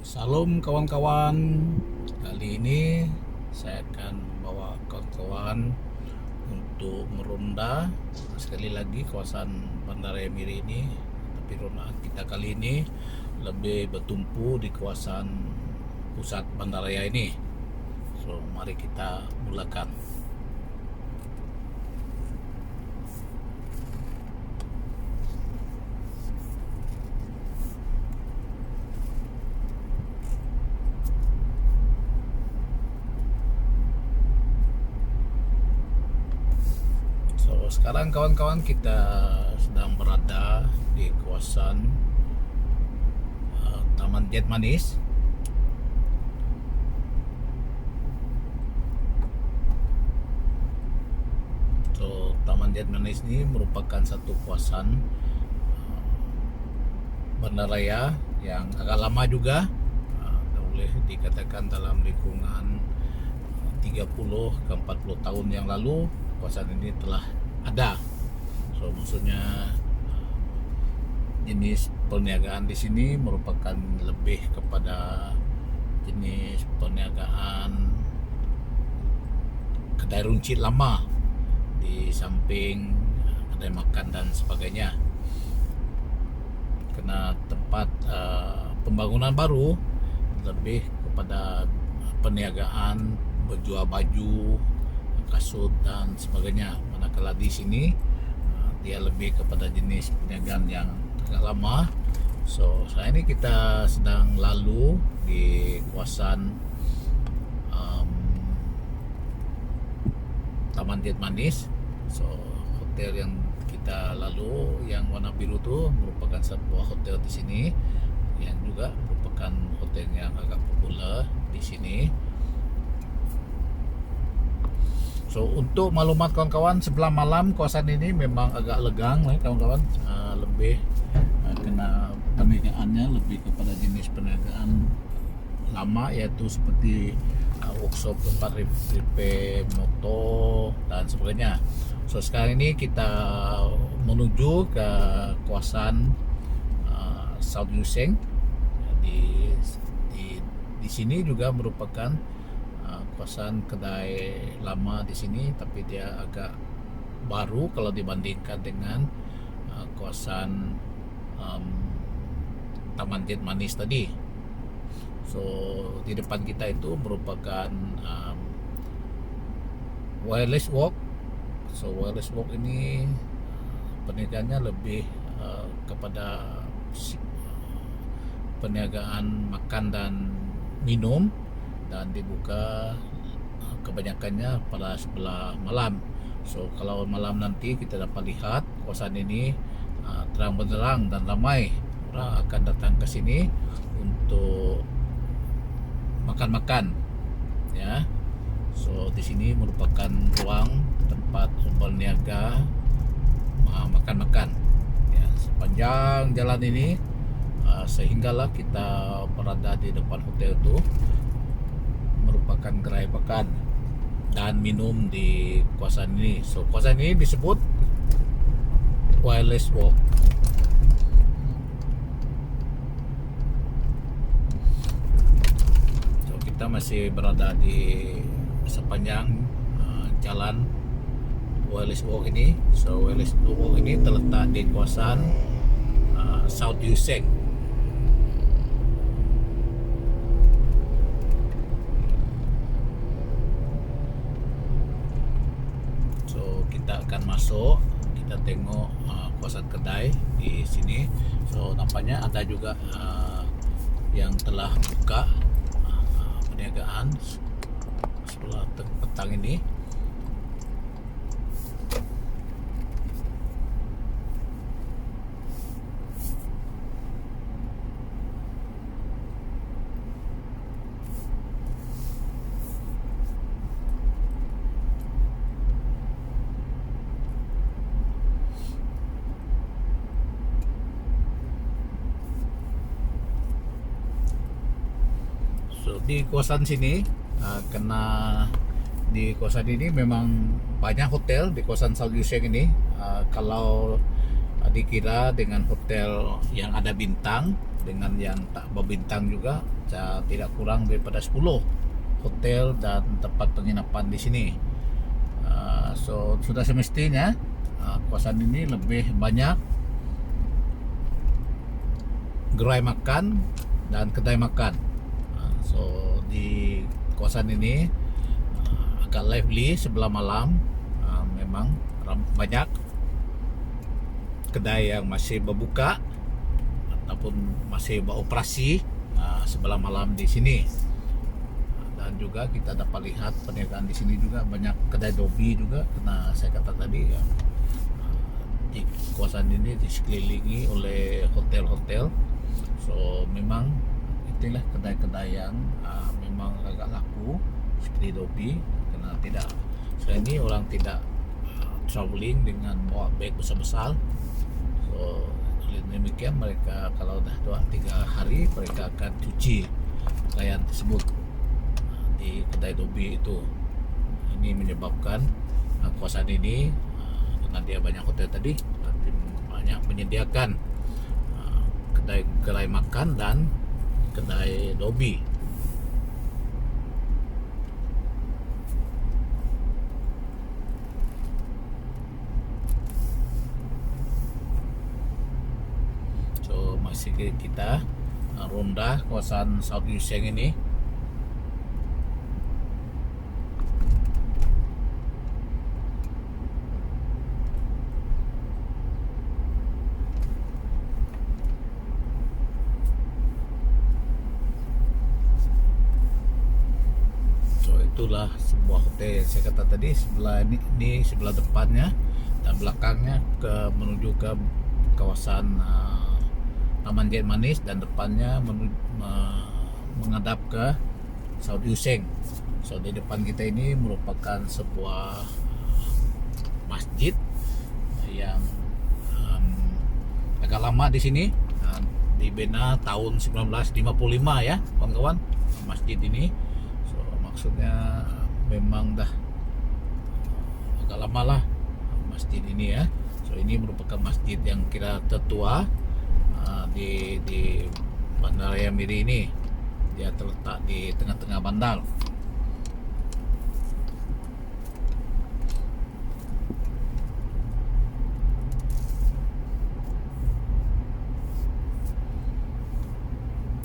Salam kawan-kawan. Kali ini saya akan bawa kawan-kawan untuk meronda sekali lagi kawasan Bandaraya Miri ini. Tapi ronda kita kali ini lebih bertumpu di kawasan pusat Bandaraya ini. So, mari kita mulakan. Sekarang kawan-kawan kita sedang berada di kawasan Taman Jet Manis. So, Taman Jet Manis ini merupakan satu kawasan bandaraya yang agak lama juga, boleh dikatakan dalam lingkungan 30 ke 40 tahun yang lalu kawasan ini telah ada. So maksudnya jenis perniagaan di sini merupakan lebih kepada jenis perniagaan kedai runcit lama, di samping kedai makan dan sebagainya. Kena tempat pembangunan baru lebih kepada perniagaan berjual baju, kasut dan sebagainya. Manakala di sini dia lebih kepada jenis perniagaan yang agak lama. So saat ini kita sedang lalu di kawasan Taman Jet Manis. So hotel yang kita lalu yang warna biru itu merupakan sebuah hotel di sini, yang juga merupakan hotel yang agak populer di sini. So untuk maklumat kawan-kawan, sebelah malam kawasan ini memang agak legang kawan-kawan. Lebih kena perniagaannya lebih kepada jenis perniagaan lama, yaitu seperti workshop, tempat repair motor dan sebagainya. So sekarang ini kita menuju ke kawasan South Yuseng. Di sini juga merupakan kawasan kedai lama di sini, tapi dia agak baru kalau dibandingkan dengan kawasan Taman Jet Manis tadi. So di depan kita itu merupakan Wireless Walk. So Wireless Walk ini perniagaannya lebih kepada perniagaan makan dan minum, dan dibuka kebanyakannya pada sebelah malam. So kalau malam nanti kita dapat lihat kawasan ini terang benderang dan ramai orang akan datang ke sini untuk makan-makan, ya. So di sini merupakan ruang tempat berniaga makan-makan, ya, sepanjang jalan ini, sehinggalah kita berada di depan hotel itu merupakan gerai makan dan minum di kawasan ini. So kawasan ini disebut Wireless Walk. So kita masih berada di sepanjang jalan Wireless Walk ini. So Wireless Walk ini terletak di kawasan South Yuseng. Kita akan masuk, kita tengok kawasan kedai di sini. So nampaknya ada juga yang telah buka perniagaan sebelah petang ini. So di kawasan sini di kawasan ini memang banyak hotel di kawasan South Yuseng ini. Kalau dikira dengan hotel yang ada bintang, dengan yang tak berbintang juga, tidak kurang daripada 10 hotel dan tempat penginapan di sini. So sudah semestinya kawasan ini lebih banyak gerai makan dan kedai makan. So di kawasan ini agak lively sebelah malam. Memang banyak kedai yang masih berbuka ataupun masih beroperasi sebelah malam di sini. Dan juga kita dapat lihat perniagaan di sini juga banyak kedai dobi juga, karena saya kata tadi ya, di kawasan ini disekelilingi oleh hotel-hotel. So memang itulah kedai-kedai yang memang agak laku seperti dobi, karena tidak sekarang ini orang tidak traveling dengan bawa beg besar-besar. So demikian mereka kalau dah 2-3 hari mereka akan cuci pakaian tersebut di kedai dobi itu. Ini menyebabkan kawasan ini karena dia banyak hotel tadi, banyak menyediakan kedai gerai makan dan kedai dobi. So masih kita ronda kawasan South Yew Seng ini. Itulah sebuah hotel yang saya kata tadi, sebelah ini sebelah depannya dan belakangnya menuju ke kawasan Taman Jait Manis, dan depannya menghadap ke South Yew Seng. So di depan kita ini merupakan sebuah masjid yang agak lama di sini, dibina tahun 1955 ya kawan-kawan, masjid ini. Maksudnya memang dah agak lama lah masjid ini ya. So ini merupakan masjid yang kira tertua di Bandaraya Miri ini. Dia terletak di tengah-tengah bandar.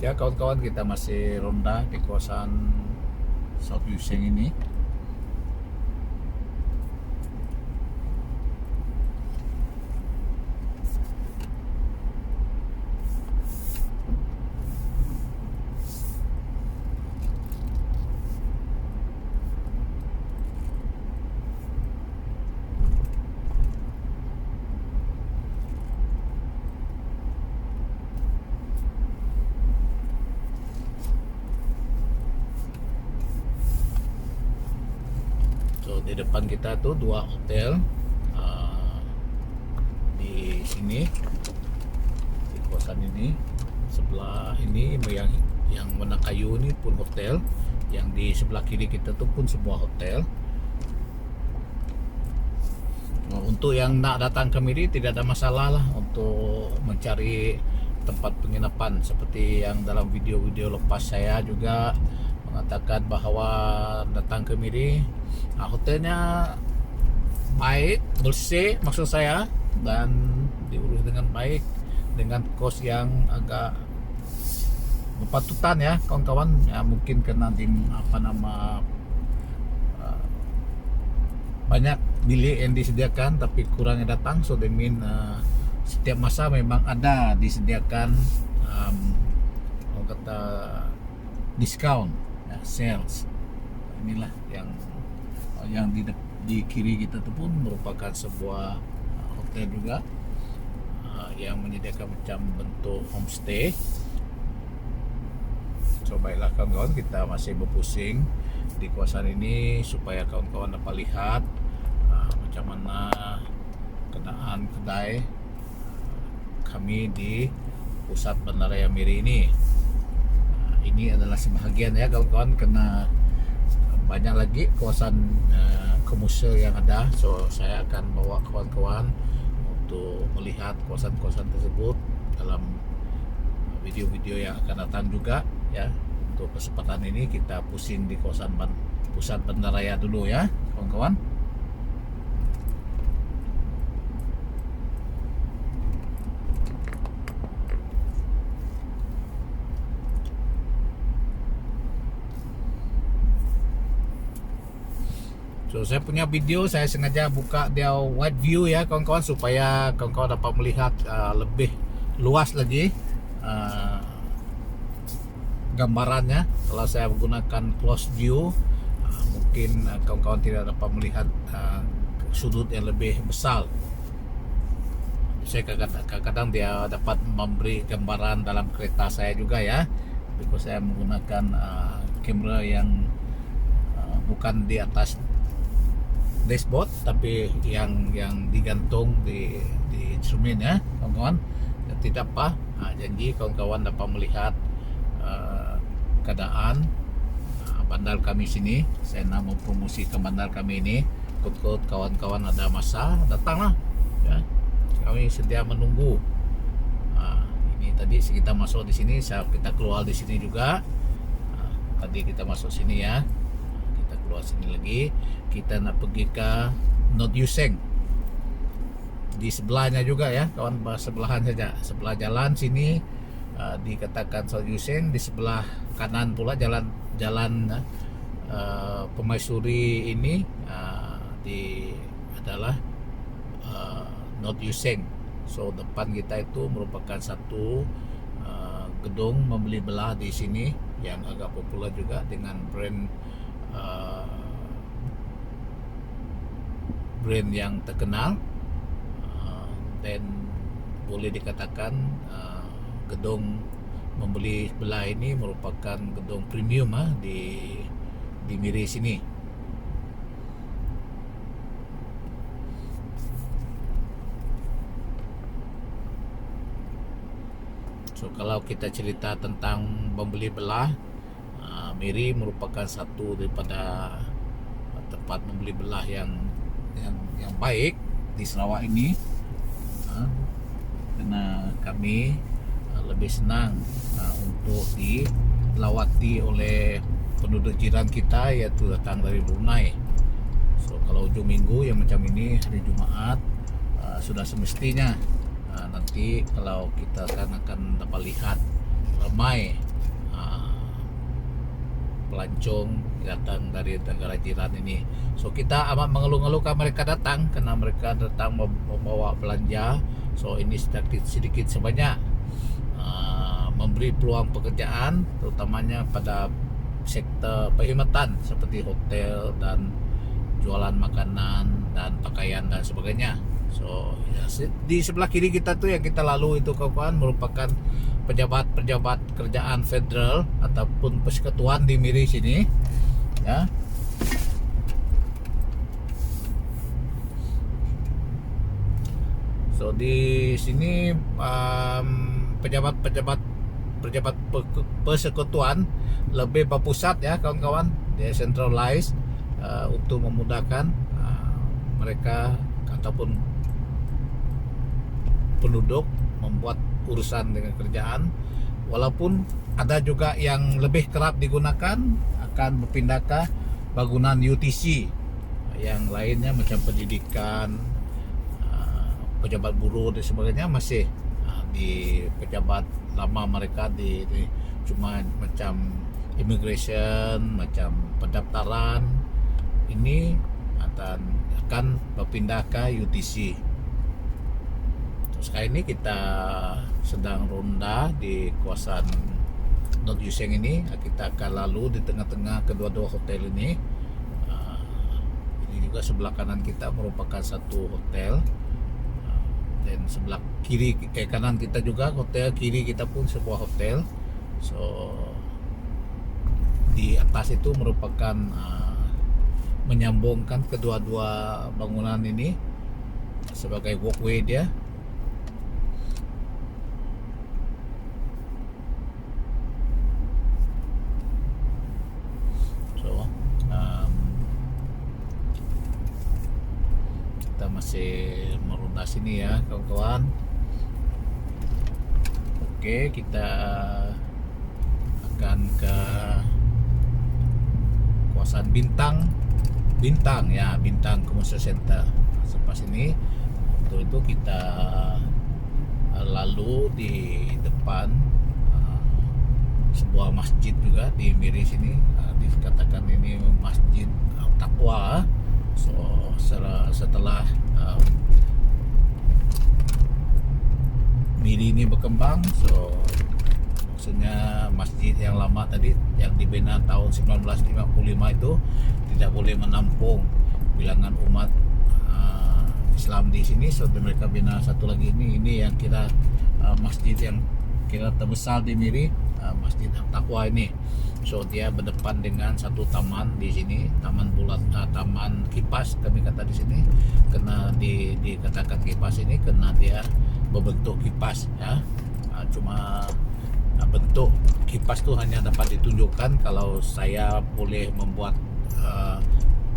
Ya kawan-kawan, kita masih ronda di kawasan South Yew Seng ini. Di depan kita tuh 2 hotel di sini, di kawasan ini. Sebelah ini yang warna kayu ini pun hotel, yang di sebelah kiri kita tuh pun sebuah hotel. Untuk yang nak datang ke Miri tidak ada masalah lah untuk mencari tempat penginapan, seperti yang dalam video-video lepas saya juga mengatakan bahwa datang ke Miri, hotelnya baik, bersih maksud saya, dan diurus dengan baik dengan kos yang agak berpatutan ya kawan-kawan. Ya mungkin karena banyak bilik yang disediakan tapi kurang yang datang, so that mean setiap masa memang ada disediakan orang kata diskon ya, sales. Inilah yang di kiri kita itu pun merupakan sebuah hotel juga yang menyediakan macam bentuk homestay. So baiklah kawan-kawan, kita masih berpusing di kawasan ini supaya kawan-kawan dapat lihat macam mana keadaan kedai kami di pusat Bandaraya Miri ini. Ini adalah sebahagian ya kawan-kawan, karena banyak lagi kawasan komersial yang ada. So saya akan bawa kawan-kawan untuk melihat kawasan-kawasan tersebut dalam video-video yang akan datang juga ya. Untuk kesempatan ini kita pusing di kawasan pusat bandaraya dulu ya kawan-kawan. So saya punya video saya sengaja buka dia wide view ya kawan-kawan, supaya kawan-kawan dapat melihat lebih luas lagi gambarannya. Kalau saya menggunakan close view mungkin kawan-kawan tidak dapat melihat sudut yang lebih besar. Saya kadang-kadang dia dapat memberi gambaran dalam kereta saya juga ya, because saya menggunakan kamera yang bukan di atas dashboard tapi yang digantung di cermin ya kawan-kawan. Dan tidak apa, janji kawan-kawan dapat melihat keadaan bandar kami sini. Saya nak mempromosikan bandar kami ini. Kut-kut kawan-kawan ada masa datanglah ya, kami sedia menunggu. Ini tadi kita masuk di sini, kita keluar di sini juga. Tadi kita masuk sini ya, kita keluar sini lagi. Kita nak pergi ke Not Yuseng di sebelahnya juga ya kawan, sebelahan saja, sebelah jalan sini dikatakan Not Yuseng. Di sebelah kanan pula jalan Pemaisuri ini adalah Not Yuseng. So depan kita itu merupakan satu gedung membeli belah di sini yang agak populer juga dengan brand yang terkenal, dan boleh dikatakan gedung membeli belah ini merupakan gedung premium di Miri sini. So kalau kita cerita tentang membeli belah, Miri merupakan satu daripada tempat membeli belah yang baik di Sarawak ini, karena kami lebih senang untuk dilawati oleh penduduk jiran kita, yaitu datang dari Brunei. So kalau ujung minggu yang macam ini, hari Jumaat, sudah semestinya nanti kalau kita akan dapat lihat ramai pelancong datang dari negara jiran ini. So kita amat mengeluh-ngeluhkan mereka datang karena mereka datang membawa belanja. So ini sedikit sebanyak memberi peluang pekerjaan, terutamanya pada sektor perkhidmatan seperti hotel dan jualan makanan dan pakaian dan sebagainya. So di sebelah kiri kita tuh yang kita lalu itu kawan, merupakan pejabat kerjaan federal ataupun persekutuan di Miri sini ya. So di sini pejabat persekutuan lebih berpusat ya kawan-kawan, dia centralized untuk memudahkan mereka ataupun penduduk membuat urusan dengan kerjaan. Walaupun ada juga yang lebih kerap digunakan akan berpindah ke bangunan UTC, yang lainnya macam pendidikan, pejabat buruh dan sebagainya masih di pejabat lama mereka di cuma macam immigration, macam pendaftaran ini akan berpindah ke UTC. Terus kali ini kita sedang ronda di kawasan Not Yuseng ini. Kita akan lalu di tengah-tengah kedua-dua hotel ini. Ini juga sebelah kanan kita merupakan satu hotel, dan sebelah kiri kanan kita juga hotel, kiri kita pun sebuah hotel. So di atas itu merupakan menyambungkan kedua-dua bangunan ini sebagai walkway dia. Kita masih meronda sini ya kawan-kawan. Oke, kita akan ke kawasan Bintang ya, Bintang Commercial Center. Selepas ini untuk itu kita lalu di depan sebuah masjid juga di Miri sini, dikatakan ini Masjid Taqwa. So setelah Miri ini berkembang, so maksudnya masjid yang lama tadi yang dibina tahun 1955 itu tidak boleh menampung bilangan umat Islam di sini. So mereka bina satu lagi ini yang kira masjid yang kira terbesar di Miri, Masjid Taqwa ini. So dia berdepan dengan satu taman di sini, taman bulat, taman kipas kami kata di sini. Kena dikatakan kipas ini karena dia berbentuk kipas ya. Cuma bentuk kipas tu hanya dapat ditunjukkan kalau saya boleh membuat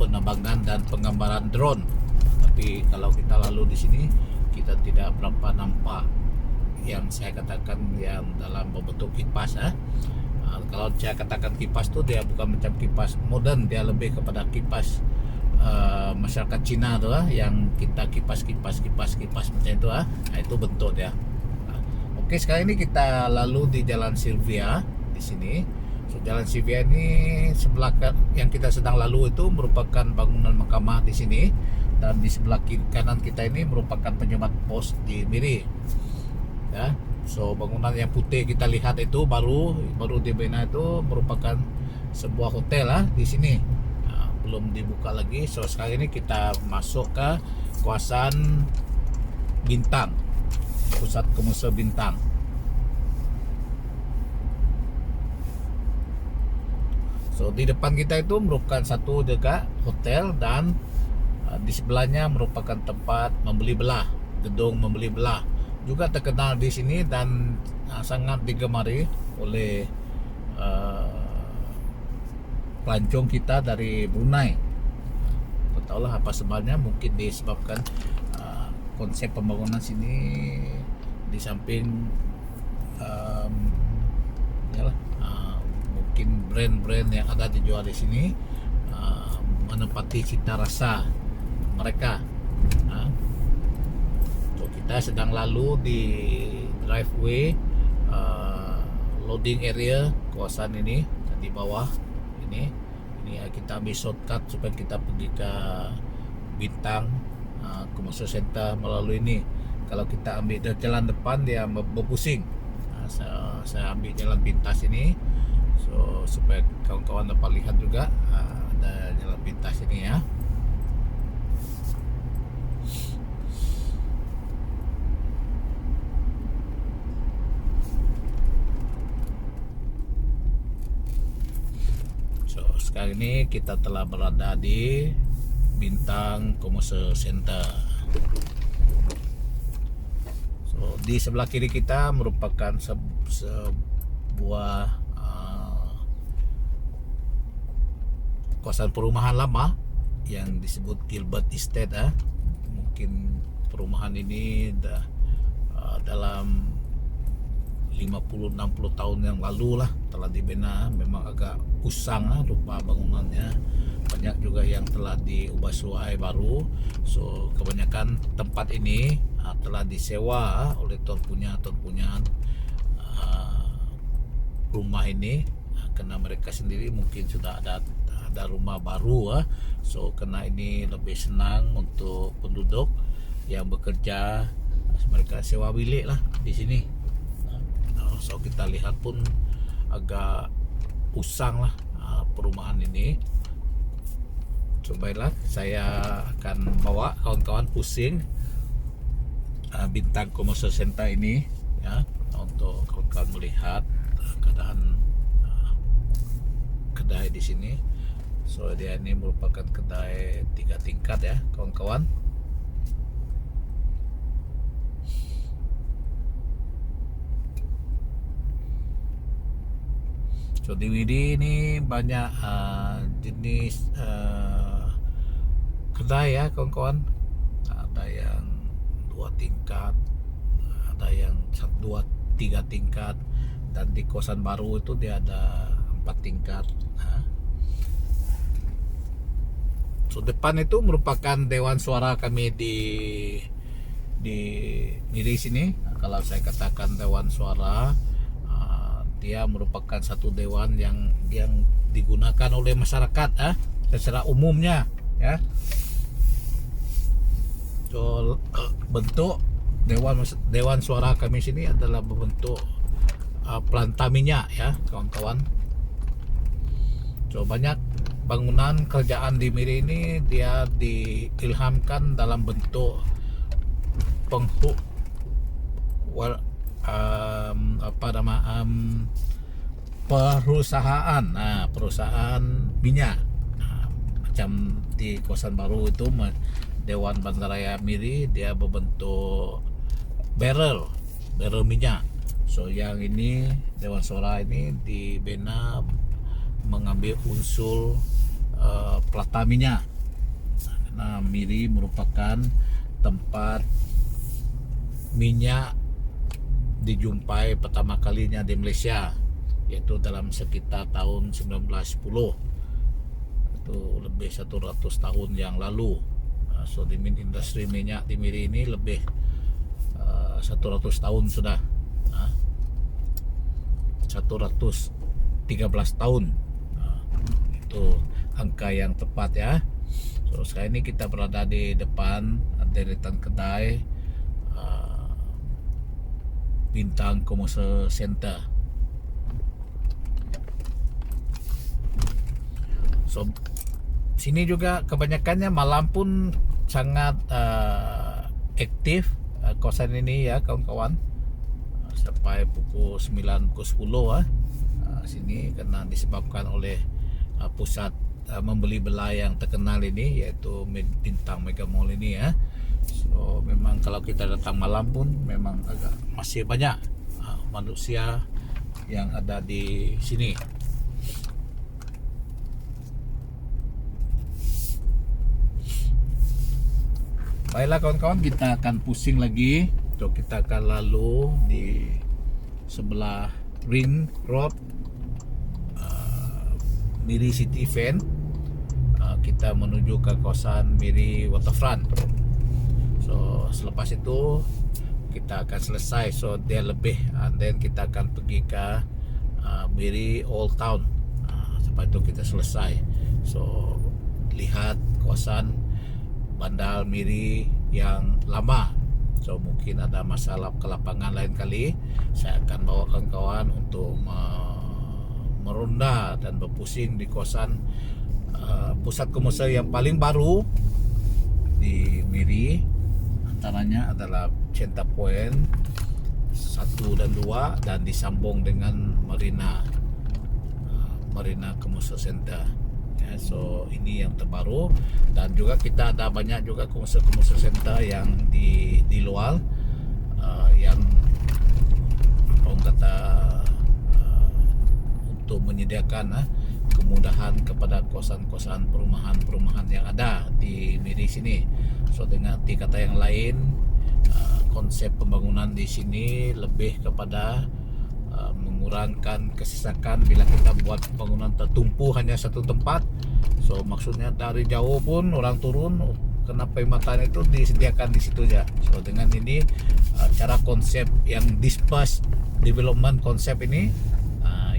penerbangan dan penggambaran drone. Tapi kalau kita lalu di sini kita tidak berapa nampak yang saya katakan yang dalam bentuk kipas ya. Kalau saya katakan kipas tu dia bukan macam kipas modern, dia lebih kepada kipas masyarakat Cina tu yang kita kipas macam itu itu bentuk dia. Oke, sekarang ini kita lalu di Jalan Silvia di sini. So, Jalan Silvia ini sebelah yang kita sedang lalu itu merupakan bangunan mahkamah di sini, dan di sebelah kiri kanan kita ini merupakan penyelamat pos di Miri. Ya, so bangunan yang putih kita lihat itu baru dibina itu merupakan sebuah hotel di sini. Belum dibuka lagi. So sekarang ini kita masuk ke kawasan Bintang, pusat komersial Bintang. So di depan kita itu merupakan satu juga hotel, dan di sebelahnya merupakan tempat membeli belah, gedung membeli belah, juga terkenal di sini dan sangat digemari oleh pelancong kita dari Brunei. Tak tahulah apa sebabnya, mungkin disebabkan konsep pembangunan sini di samping mungkin brand-brand yang ada dijual di sini menempati cita rasa mereka. So kita sedang lalu di driveway loading area kawasan ini di bawah ini kita ambil shortcut supaya kita pergi ke Bintang Commercial Center melalui ini. Kalau kita ambil jalan depan dia berpusing. Saya ambil jalan pintas ini, so supaya kawan-kawan dapat lihat juga ada jalan pintas ini ya. So sekarang ini kita telah berada di Bintang Commercial Center. So di sebelah kiri kita merupakan sebuah kawasan perumahan lama yang disebut Gilbert Estate. Mungkin perumahan ini dah dalam 50-60 tahun yang lalu lah telah dibina. Memang agak usang rupa bangunannya, banyak juga yang telah diubah suai baru. So kebanyakan tempat ini telah disewa oleh tuan punya rumah ini, karena mereka sendiri mungkin sudah ada rumah baru. So karena ini lebih senang untuk penduduk yang bekerja, mereka sewa bilik lah di sini. So kita lihat pun agak usang lah perumahan ini. So baiklah, saya akan bawa kawan-kawan pusing Bintang Commercial Center ini ya, untuk kawan-kawan melihat keadaan kedai di sini. So dia ini merupakan kedai 3 tingkat ya kawan-kawan. So di Widi ini banyak jenis kedai ya kawan-kawan. Ada yang 2 tingkat, ada yang 2-3 tingkat, dan di kawasan baru itu dia ada 4 tingkat. So depan itu merupakan dewan suara kami di Miri sini. Kalau saya katakan dewan suara, dia merupakan satu dewan yang digunakan oleh masyarakat secara umumnya ya. So bentuk dewan suara kami sini adalah berbentuk planta minyak ya kawan-kawan. So banyak bangunan kerajaan di Miri ini dia diilhamkan dalam bentuk perusahaan minyak. Macam di kawasan baru itu Dewan Bandaraya Miri dia berbentuk barrel minyak. So yang ini Dewan Suara ini dibina mengambil unsur plata minyak. Karena Miri merupakan tempat minyak dijumpai pertama kalinya di Malaysia, yaitu dalam sekitar tahun 1910. Itu lebih 100 tahun yang lalu. So di industri minyak di Miri ini lebih 100 tahun sudah. 113 tahun. Itu angka yang tepat ya. So sekarang ini kita berada di depan deretan kedai Bintang Commercial Center. So sini juga kebanyakannya malam pun sangat aktif kawasan ini ya kawan-kawan, sampai pukul 9, pukul 10 sini, karena disebabkan oleh pusat membeli belah yang terkenal ini, yaitu Bintang Mega Mall ini ya. So memang kalau kita datang malam pun memang agak masih banyak manusia yang ada di sini. Baiklah kawan-kawan, kita akan pusing lagi. So kita akan lalu di sebelah Ring Road Miri City Event. Kita menuju ke kawasan Miri Waterfront. So selepas itu kita akan selesai, so dia lebih, then kita akan pergi ke Miri Old Town. Sampai itu kita selesai. So lihat kawasan bandar Miri yang lama. So mungkin ada masalah ke lapangan lain kali, saya akan bawa kawan-kawan untuk meronda dan berpusing di kawasan pusat komersial yang paling baru di Miri. Antaranya adalah Center Point 1 dan 2 dan disambung dengan Marina Commercial Center. So ini yang terbaru, dan juga kita ada banyak juga commercial center yang di luar yang orang kata untuk menyediakan kemudahan kepada kawasan-kawasan perumahan yang ada di Miri sini. So dengan kata yang lain, konsep pembangunan di sini lebih kepada mengurangkan kesesakan bila kita buat pembangunan tertumpu hanya satu tempat. So maksudnya dari jauh pun orang turun kena perkhidmatan itu disediakan di situ aja. So dengan ini cara konsep yang dispersed development konsep ini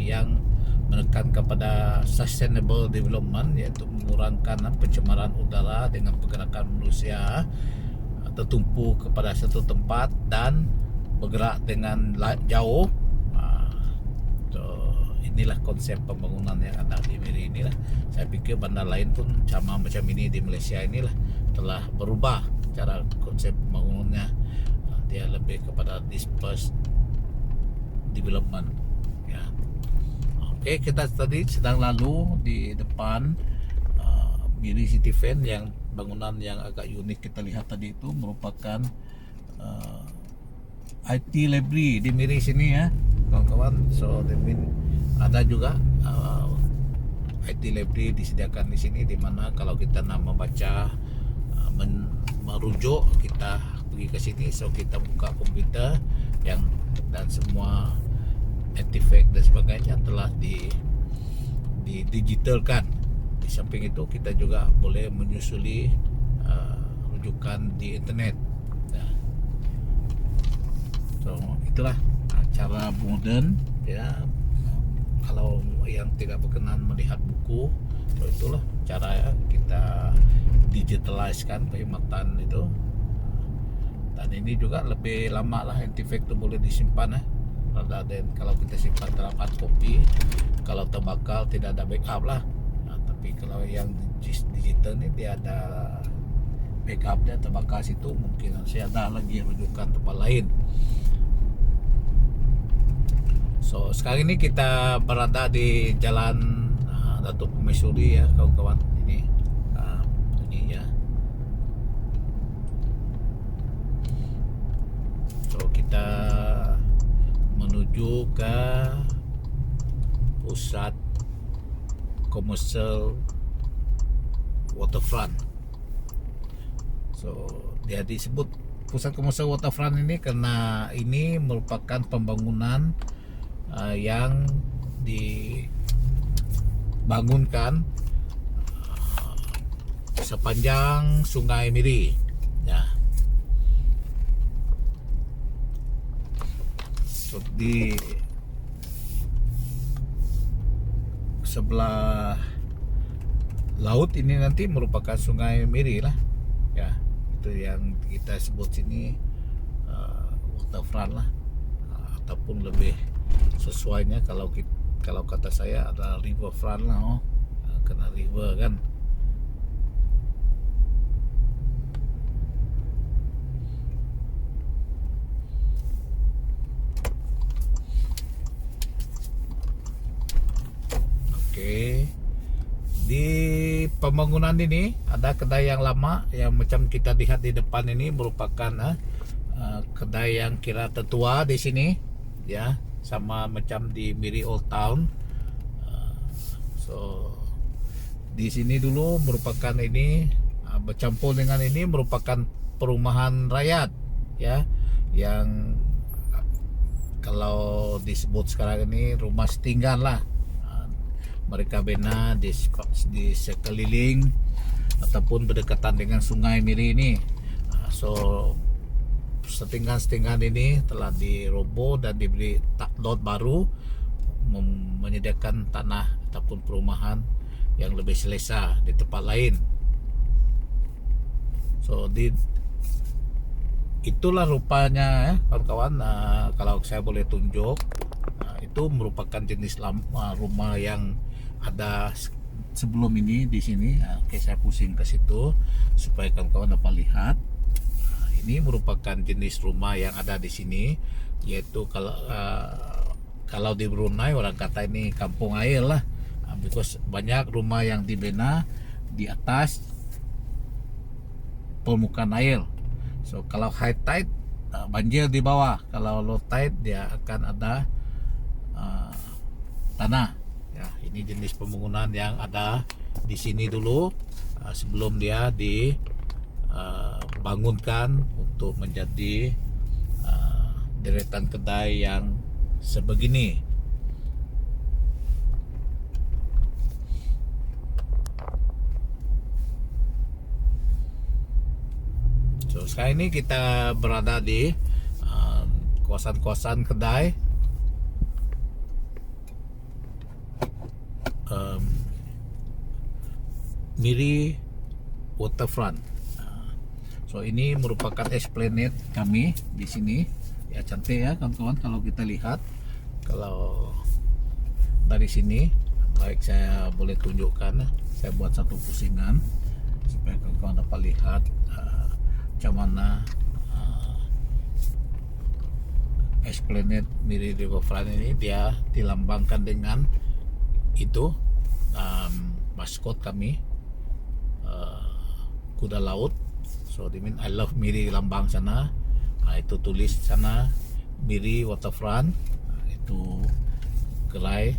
yang menekan kepada sustainable development, yaitu mengurangkan pencemaran udara dengan pergerakan manusia tertumpu kepada satu tempat dan bergerak dengan jauh. Inilah konsep pembangunan yang ada di Miri inilah. Saya pikir bandar lain pun sama macam ini di Malaysia inilah telah berubah cara konsep pembangunannya. Dia lebih kepada dispersed development ya. Oke, kita tadi sedang lalu di depan Miri City Event, yang bangunan yang agak unik kita lihat tadi itu merupakan IT library di Miri sini ya kawan-kawan. So ada juga IT library disediakan di sini, di mana kalau kita nak membaca merujuk, kita pergi ke sini. So kita buka komputer dan semua artifact dan sebagainya telah digitalkan. Di samping itu kita juga boleh menyusuli rujukan di internet. Nah, so itulah cara modern ya. Kalau yang tidak berkenan melihat buku, so itulah cara kita digitalizekan perkhidmatan itu. Dan ini juga lebih lama lah, artefak itu boleh disimpan dan kalau kita simpan dalam hard copy, kalau terbakar tidak ada backup lah. Tapi kalau yang digital ini dia ada backup, dia terbakar situ mungkin masih ada lagi rujukan tempat lain. So sekarang ini kita berada di Jalan Datuk Permaisuri ya kawan-kawan. Ini ya. So kita menuju ke pusat komersial waterfront. So dia disebut pusat komersial waterfront ini karena ini merupakan pembangunan yang dibangunkan sepanjang Sungai Miri ya. So, di sebelah laut ini nanti merupakan Sungai Miri lah ya, itu yang kita sebut sini waterfront lah, ataupun lebih sesuainya kalau kata saya adalah riverfront lah, kena river kan. Oke, di pembangunan ini ada kedai yang lama yang macam kita lihat di depan ini, merupakan kedai yang kira tertua di sini ya, sama macam di Miri Old Town. So di sini dulu merupakan ini bercampur dengan ini merupakan perumahan rakyat ya, yang kalau disebut sekarang ini rumah setinggan lah. Mereka bina di sekeliling ataupun berdekatan dengan Sungai Miri ini. So setinggan-setinggan ini telah diroboh dan diberi lot baru, menyediakan tanah ataupun perumahan yang lebih selesa di tempat lain. So itulah rupanya ya kawan-kawan. Kalau saya boleh tunjuk, itu merupakan jenis rumah yang ada sebelum ini di sini. Oke, saya pusing ke situ supaya kawan-kawan dapat lihat. Ini merupakan jenis rumah yang ada di sini, yaitu kalau di Brunei orang kata ini kampung air lah, because banyak rumah yang dibina di atas permukaan air. So kalau high tide banjir di bawah, kalau low tide dia akan ada tanah. Ya, ini jenis pembangunan yang ada di sini dulu sebelum dia dibangunkan untuk menjadi deretan kedai yang sebegini. So sekarang ini kita berada di kawasan-kawasan kedai Miri Waterfront. So ini merupakan esplanade kami di sini. Ya cantik ya kawan-kawan kalau kita lihat. Kalau dari sini, baik saya boleh tunjukkan. Saya buat satu pusingan supaya kawan-kawan dapat lihat macam mana esplanade Miri Riverfront ini. Dia dilambangkan dengan itu maskot kami, kuda laut. So they mean I love Miri, lambang sana. Itu tulis sana Miri Waterfront. Itu gerai,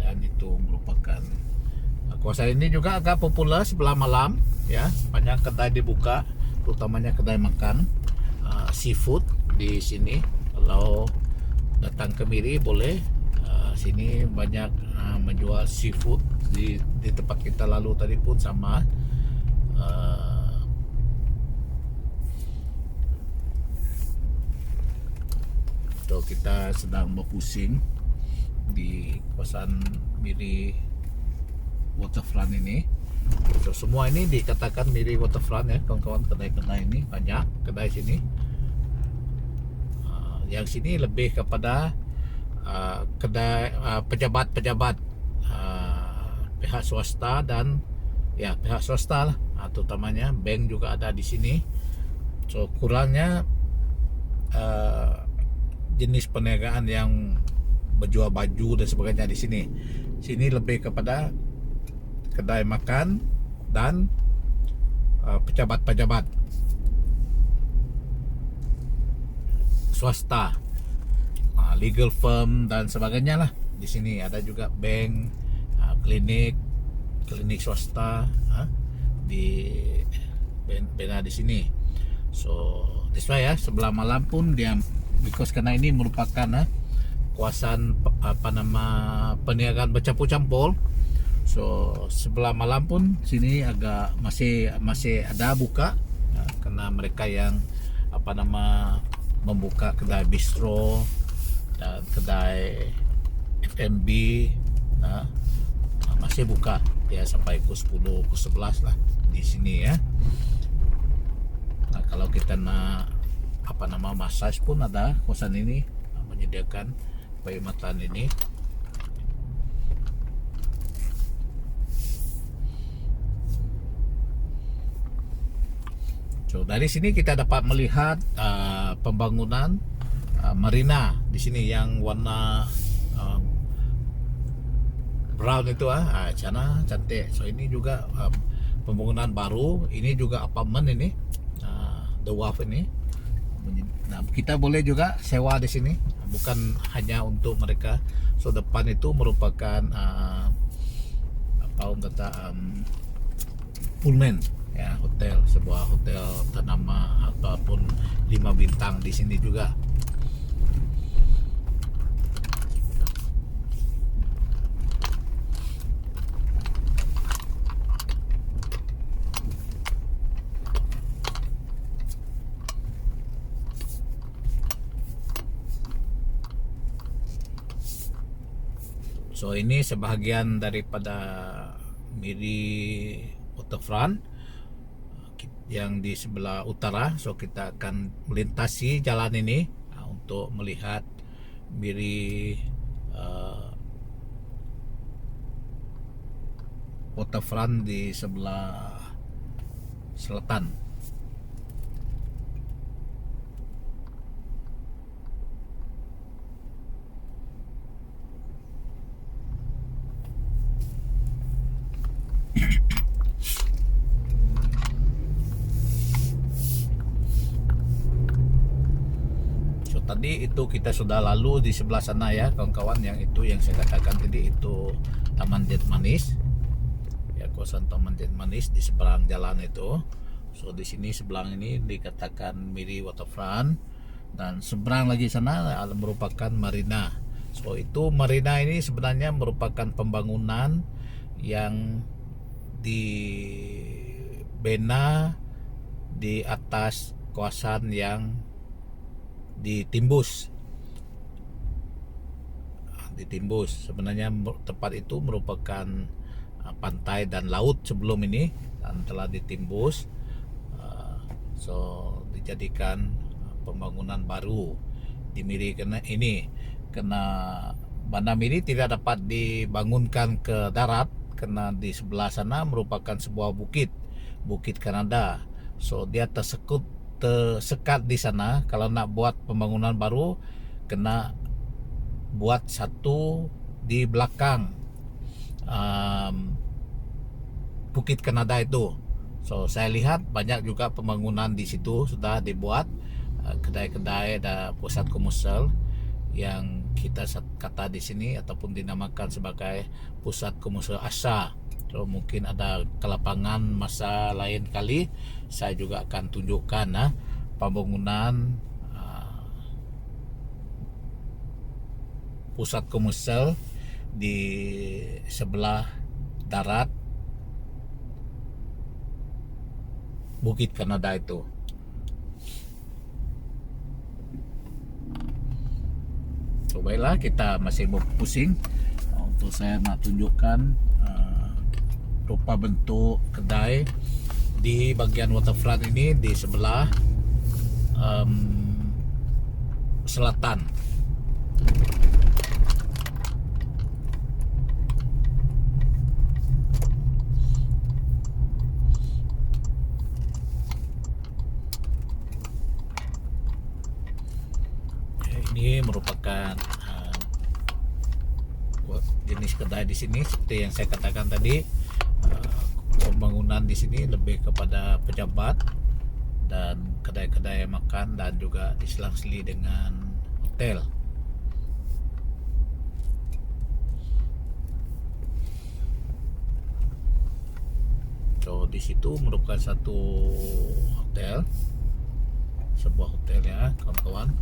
dan itu merupakan kawasan ini juga agak populer sebelah malam ya. Banyak kedai dibuka, terutamanya kedai makan seafood di sini. Kalau datang ke Miri boleh, sini banyak yang menjual seafood di tempat kita lalu tadi pun sama. So kita sedang berpusing di kawasan Miri Waterfront ini. So semua ini dikatakan Miri Waterfront ya kawan-kawan, kedai-kedai ini banyak kedai sini. Yang sini lebih kepada kedai pejabat-pejabat pihak swasta dan ya pihak swasta lah, terutamanya bank juga ada di sini. So kurangnya jenis perniagaan yang berjual baju dan sebagainya di sini. Sini lebih kepada kedai makan dan pejabat-pejabat swasta, legal firm dan sebagainya lah. Di sini ada juga bank, klinik swasta di bena di sini. So that's why ya sebelah malam pun dia, because karena ini merupakan kawasan perniagaan bercampur-campur. So sebelah malam pun sini agak masih ada buka, karena mereka yang membuka kedai bistro dan kedai F&B masih buka ya sampai pukul 10, pukul 11 lah di sini ya. Nah, kalau kita nak massage pun ada, kawasan ini menyediakan perkhidmatan ini. So dari sini kita dapat melihat pembangunan marina di sini yang warna brown itu sana cantik. So ini juga pembangunan baru, ini juga apartemen ini, The Wharf ini. Nah, kita boleh juga sewa di sini, bukan hanya untuk mereka. So depan itu merupakan Pullman ya, hotel, sebuah hotel ternama ataupun 5 bintang di sini juga. So ini sebahagian daripada Miri Waterfront yang di sebelah utara. So kita akan melintasi jalan ini untuk melihat Miri Waterfront di sebelah selatan. Tadi itu kita sudah lalu di sebelah sana ya kawan-kawan, yang itu yang saya katakan tadi itu Taman Jet Manis ya, kawasan Taman Jet Manis di seberang jalan itu. So di sini seberang ini dikatakan Miri Waterfront, dan seberang lagi sana merupakan marina. So itu marina ini sebenarnya merupakan pembangunan yang dibina di atas kawasan yang ditimbus. Sebenarnya tempat itu merupakan pantai dan laut sebelum ini, dan telah ditimbus. So dijadikan pembangunan baru di Miri karena Bandar Miri tidak dapat dibangunkan ke darat karena di sebelah sana merupakan sebuah bukit Kanada. So dia tersekat di sana. Kalau nak buat pembangunan baru kena buat satu di belakang Bukit Kanada itu. So saya lihat banyak juga pembangunan di situ sudah dibuat, kedai-kedai dan pusat komersial yang kita kata di sini ataupun dinamakan sebagai pusat komersial Asa. So mungkin ada kelapangan masa lain kali saya juga akan tunjukkan pembangunan pusat komersial di sebelah darat Bukit Kanada itu. So baiklah, kita masih mau pusing. Untuk saya nak tunjukkan rupa bentuk kedai di bagian waterfront ini di sebelah selatan. Ini merupakan jenis kedai di sini seperti yang saya katakan tadi. Pembangunan di sini lebih kepada pejabat dan kedai-kedai makan dan juga diselang-seli dengan hotel. So di situ merupakan satu hotel, sebuah hotel ya kawan-kawan.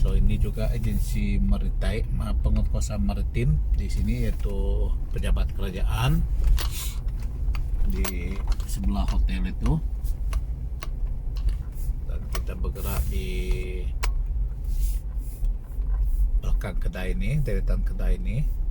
So ini juga agensi maritim, pengurusan maritim di sini, yaitu pejabat kerajaan di sebelah hotel itu. Dan kita bergerak di belakang kedai ini, deretan kedai ini.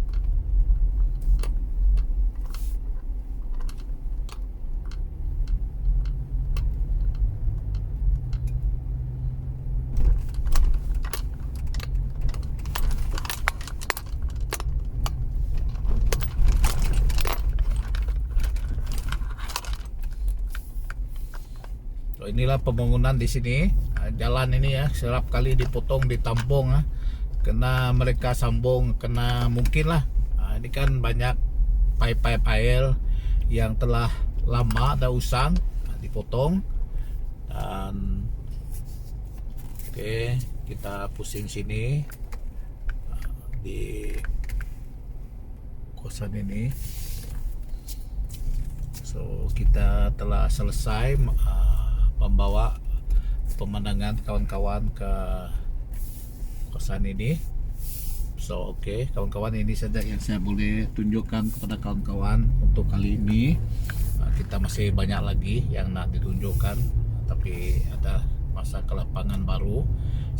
So, inilah pembangunan di sini. Jalan ini ya, serap kali dipotong, ditampung, kena mereka sambung, kena mungkin lah. Ini kan banyak pipe-pipe air yang telah lama dah usang, dipotong. Dan oke, kita pusing sini di kosan ini. So kita telah selesai membawa pemandangan kawan-kawan ke kosan ini. So oke, kawan-kawan, ini saja yang saya boleh tunjukkan kepada kawan-kawan untuk kali ini. Kita masih banyak lagi yang nak ditunjukkan, tapi ada masa ke lapangan baru.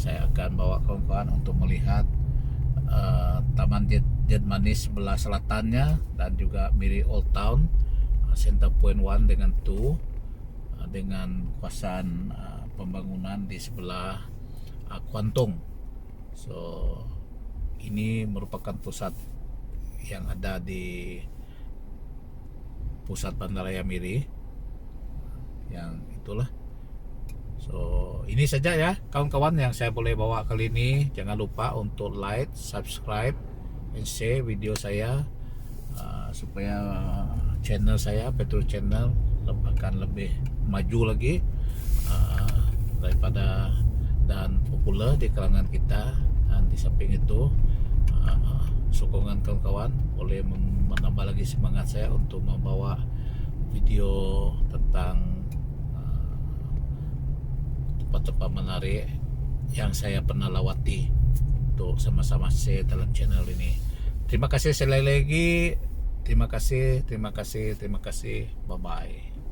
Saya akan bawa kawan-kawan untuk melihat Taman Jetmanis sebelah selatannya dan juga Miri Old Town, Center Point 1 dengan 2, dengan kawasan pembangunan di sebelah Kuantung. So ini merupakan pusat yang ada di pusat Bandaraya Miri yang itulah. So ini saja ya kawan-kawan yang saya boleh bawa kali ini. Jangan lupa untuk like, subscribe, and share video saya supaya channel saya, Petro Channel, akan lebih maju lagi daripada dan populer di kalangan kita. Dan di samping itu sokongan kawan-kawan boleh menambah lagi semangat saya untuk membawa video tentang tempat-tempat menarik yang saya pernah lawati untuk sama-sama share dalam channel ini. Terima kasih sekali lagi. Terima kasih. Bye bye.